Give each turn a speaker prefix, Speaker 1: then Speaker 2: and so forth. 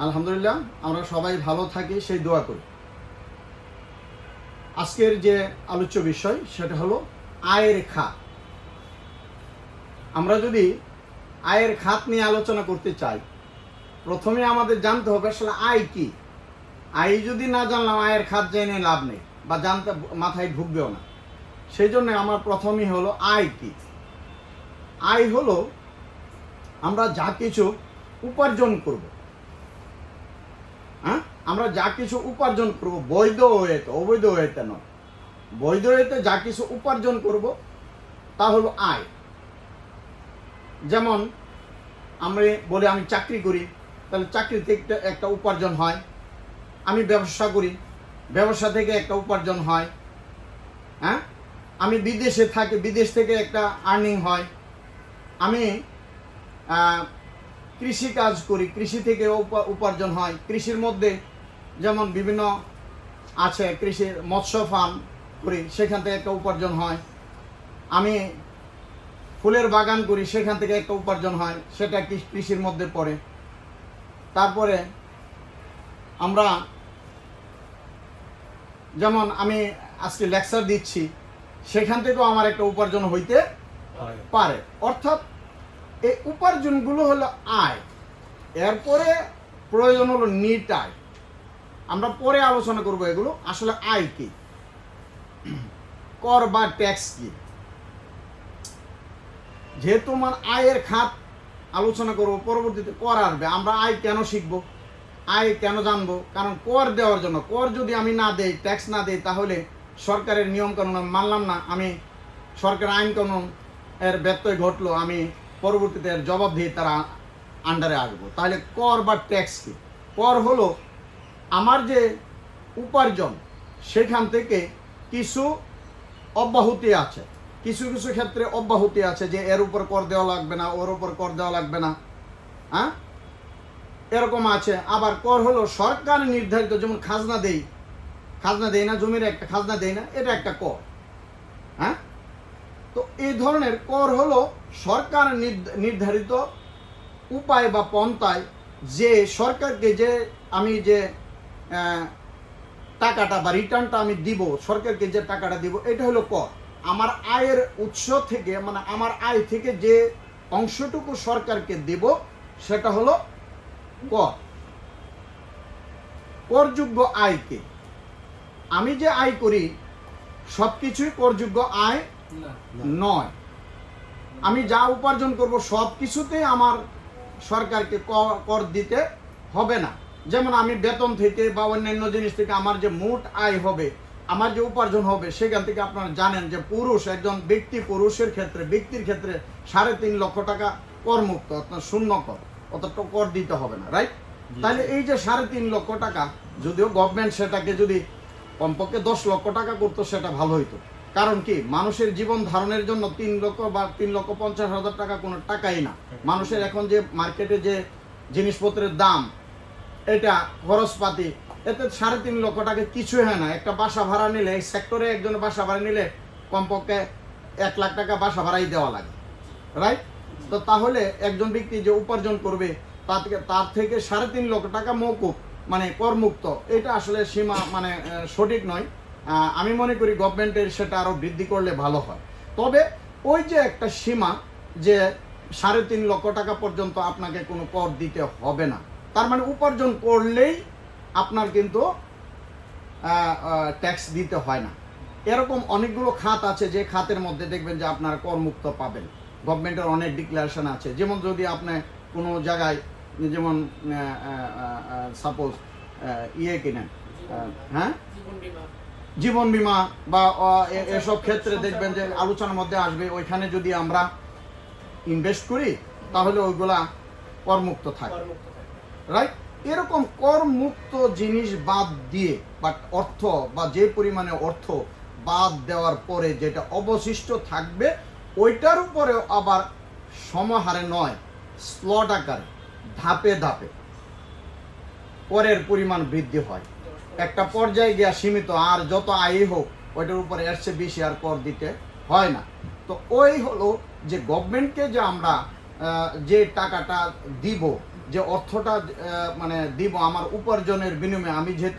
Speaker 1: আলহামদুলিল্লাহ আমরা সবাই ভালো থাকি সেই দোয়া করি। আজকের যে আলোচ্য বিষয় সেটা হলো আয়ের খাত। আমরা যদি আয়ের খাত নিয়ে আলোচনা করতে চাই, প্রথমে আমাদের জানতে হবে আসলে আয় কি। আয় যদি না জানলাম আয়ের খাত জেনে লাভ নেই, বা জানতে মাথায় ঢুকবেও না। সেই জন্য আমার প্রথমেই হলো আয় কি। আয় হলো আমরা যা কিছু উপার্জন করব, আমরা যা কিছু উপার্জন করব, বৈধ ওয়েতে, অবৈধ ওয়েতে নয়, বৈধ ওয়েতে যা কিছু উপার্জন করব তা হলো আয়। যেমন আমরা বলি আমি চাকরি করি, তাহলে চাকরি থেকে একটা উপার্জন হয়। আমি ব্যবসা করি, ব্যবসা থেকে একটা উপার্জন হয়। আমি বিদেশে থাকি, বিদেশ থেকে একটা আর্নিং হয়। আমি কৃষি কাজ করি, কৃষি থেকে উপার্জন হয়। কৃষির মধ্যে যেমন বিভিন্ন আছে, কৃষির মৎস্য ফার্ম করি, সেখান থেকে একটা উপার্জন হয়। আমি ফুলের বাগান করি, সেখান থেকে একটা উপার্জন হয়, সেটা কৃষির মধ্যে পড়ে। তারপরে আমরা যেমন আমি আজকে লেকচার দিচ্ছি, সেখান থেকেও আমার একটা উপার্জন হইতে পারে। অর্থাৎ এই উপার্জনগুলো হলো আয়। এরপরে প্রয়োজন হলো নিট আয়। আমরা পরে আলোচনা করব এগুলো আসলে আয় কি, কর বা ট্যাক্স কি। যেহেতু আমার আয়ের খাত আলোচনা করব, পরবর্তীতে কর আসবে। আমরা আয় কেন শিখবো, আয় কেন জানবো? কারণ কর দেওয়ার জন্য। কর যদি আমি না দেই, ট্যাক্স না দেই, তাহলে সরকারের নিয়ম কানুন আমি মানলাম না, আমি সরকারের আইন কানুন এর ব্যত্যয় ঘটলো, আমি পরবর্তীতে এর জবাব দিয়ে তারা আন্ডারে আসবো। তাহলে কর বা ট্যাক্স কি? কর হলো আমার যে উপার্জন, সেখান থেকে কিছু অব্যাহতি আছে, কিছু কিছু ক্ষেত্রে অব্যাহতি আছে, যে এর উপর কর দেওয়া লাগবে না, ওর উপর কর দেওয়া লাগবে না, এরকম আছে। আবার কর হলো সরকার নির্ধারিত, যেমন খাজনা দেই, খাজনা দেই না, জমির একটা খাজনা দেই না, এটা একটা কর। তো এই ধরনের কর হলো সরকার নির্ধারিত উপায় বা পন্থায় যে সরকারকে যে আমি যে টাকাটা বা রিটার্নটা আমি দিব, সরকারকে যে টাকাটা দিব, এটা হলো কর। আমার আয়ের উৎস থেকে, মানে আমার আয় থেকে যে অংশটুকু সরকারকে দিব, সেটা হলো কর। করযোগ্য আয়কে, আমি যে আয় করি সব কিছুই করযোগ্য আয় নয়। আমি যা উপার্জন করব সব কিছুতেই আমার সরকারকে কর দিতে হবে না। যেমন আমি বেতন থেকে বা অন্যান্য জিনিস থেকে আমার যে মোট আয় হবে, আমার যে উপার্জন হবে, সেখান থেকে আপনারা জানেন যে পুরুষ, একজন ব্যক্তি পুরুষের ক্ষেত্রে, ব্যক্তির ক্ষেত্রে 3.5 লক্ষ টাকা করমুক্ত, অর্থাৎ শূন্য কর, অতটা কর দিতে হবে না, রাইট? তাহলে এই যে 3.5 লক্ষ টাকা, যদিও গভর্নমেন্ট সেটাকে যদি কমপক্ষে 10 লক্ষ টাকা করতো, সেটা ভালো হইতো। কারণ কি, মানুষের জীবন ধারণের জন্য 3 লক্ষ বা 3,50,000 টাকা কোনো টাকাই না। মানুষের এখন যে মার্কেটে যে জিনিসপত্রের দাম, এটা খরচপাতি, এতে 3.5 লক্ষ টাকা কিছুই হয় না। একটা বাসা ভাড়া নিলে, এই সেক্টরে একজন বাসা ভাড়া নিলে কমপক্ষে 1 লাখ টাকা বাসা ভাড়াই দেওয়া লাগে, রাইট? তো তাহলে একজন ব্যক্তি যে উপার্জন করবে, তার থেকে 3.5 লক্ষ টাকা মওকুফ, মানে করমুক্ত, এটা আসলে সীমা মানে সঠিক নয়। আমি মনে করি গভর্নমেন্টের সেটা আরও বৃদ্ধি করলে ভালো হয়। তবে ওই যে একটা সীমা, যে 3.5 লক্ষ টাকা পর্যন্ত আপনাকে কোনো কর দিতে হবে না, তার মানে উপার্জন করলেই আপনার কিন্তু ট্যাক্স দিতে হয় না। এরকম অনেকগুলো খাত আছে, যে খাতের মধ্যে দেখবেন যে আপনার করমুক্ত পাবেন। গভর্নমেন্টের অনেক ডিক্লারেশন আছে। যেমন যদি আপনি কোনো জায়গায়, যেমন সাপোজ কিনেন, জীবন বীমা বা এসব ক্ষেত্রে দেখবেন যে আলোচনার মধ্যে আসবে, ওইখানে যদি আমরা ইনভেস্ট করি, তাহলে ওইগুলা করমুক্ত থাকে, রাইট? এরকম করমুক্ত জিনিস বাদ দিয়ে, বাট অর্থ বা যে পরিমাণে অর্থ বাদ দেওয়ার পরে যেটা অবশিষ্ট থাকবে, ওইটার উপরেও আবার সমহারে নয়, স্লট আকারে, ধাপে ধাপে করের পরিমাণ বৃদ্ধি হয়। একটা পর্যায়ে গিয়া সীমিত, আর যত আয় হোক ওইটার উপরে এর চেয়ে বেশি আর কর দিতে হয় না। তো ওই হলো যে গভর্নমেন্টকে যে আমরা যে টাকাটা দিব, যে অর্থটা মানে দিব আমার উপার্জনের বিনিময়ে, আমি যেহেতু